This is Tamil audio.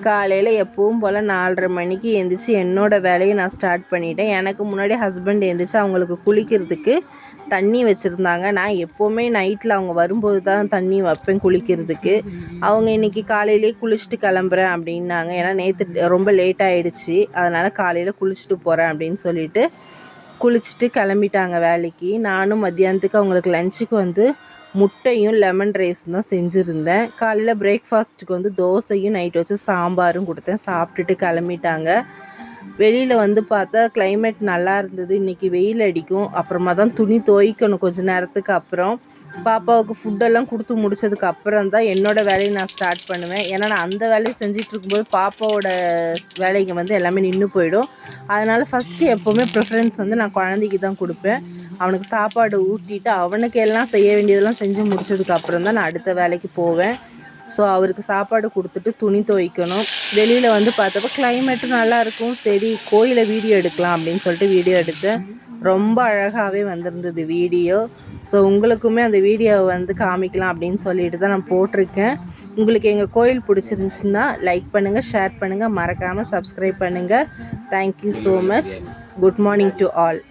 காலையில் எப்பவும் போல் 4:30 மணிக்கு எழுந்திரிச்சி என்னோடய வேலையை நான் ஸ்டார்ட் பண்ணிட்டேன். எனக்கு முன்னாடி ஹஸ்பண்ட் எழுந்திரிச்சு அவங்களுக்கு குளிக்கிறதுக்கு தண்ணி வச்சுருந்தாங்க. நான் எப்போவுமே நைட்டில் அவங்க வரும்போது தான் தண்ணி வைப்பேன் குளிக்கிறதுக்கு. அவங்க இன்றைக்கி காலையிலே குளிச்சுட்டு கிளம்புறேன் அப்படின்னாங்க. ஏன்னா நேற்று ரொம்ப லேட் ஆகிடுச்சி, அதனால் காலையில் குளிச்சுட்டு போகிறேன் அப்படின்னு சொல்லிட்டு குளிச்சுட்டு கிளம்பிட்டாங்க வேலைக்கு. நானும் மத்தியானத்துக்கு அவங்களுக்கு லஞ்சுக்கு வந்து முட்டையும் லெமன் ரைஸும் தான் செஞ்சுருந்தேன். காலையில் பிரேக்ஃபாஸ்ட்டுக்கு தோசையும் நைட் வச்சு சாம்பாரும் கொடுத்தேன். சாப்பிட்டுட்டு கிளம்பிட்டாங்க. வெளியில் பார்த்தா கிளைமேட் நல்லா இருந்தது. இன்றைக்கி வெயில் அடிக்கும். அப்புறமா தான் துணி துவைக்கணும் கொஞ்சம் நேரத்துக்கு அப்புறம். பாப்பாவுக்கு ஃபுட்டெல்லாம் கொடுத்து முடித்ததுக்கு அப்புறம் தான் என்னோடய வேலையை நான் ஸ்டார்ட் பண்ணுவேன். ஏன்னா நான் அந்த வேலையை செஞ்சுட்டு இருக்கும்போது பாப்பாவோட வேலைங்க எல்லாமே நின்று போயிடும். அதனால் ஃபஸ்ட்டு எப்போவுமே ப்ரிஃபரன்ஸ் நான் குழந்தைக்கு தான் கொடுப்பேன். அவனுக்கு சாப்பாடு ஊட்டிட்டு அவனுக்கு எல்லாம் செய்ய வேண்டியதெல்லாம் செஞ்சு முடிச்சதுக்கு அப்புறம் தான் நான் அடுத்த வேலைக்கு போவேன். ஸோ அவருக்கு சாப்பாடு கொடுத்துட்டு துணி துவைக்கணும். வெளியில் பார்த்தப்போ கிளைமேட்டும் நல்லாயிருக்கும். சரி கோயிலை வீடியோ எடுக்கலாம் அப்படின்னு சொல்லிட்டு வீடியோ எடுத்தேன். ரொம்ப அழகாகவே வந்திருந்தது வீடியோ. ஸோ உங்களுக்குமே அந்த வீடியோவை காமிக்கலாம் அப்படின்னு சொல்லிட்டு தான் நான் போட்டிருக்கேன். உங்களுக்கு எங்கள் கோயில் பிடிச்சிருந்துச்சுன்னா லைக் பண்ணுங்கள், ஷேர் பண்ணுங்கள், மறக்காமல் சப்ஸ்கிரைப் பண்ணுங்கள். Thank you so much. Good morning to all.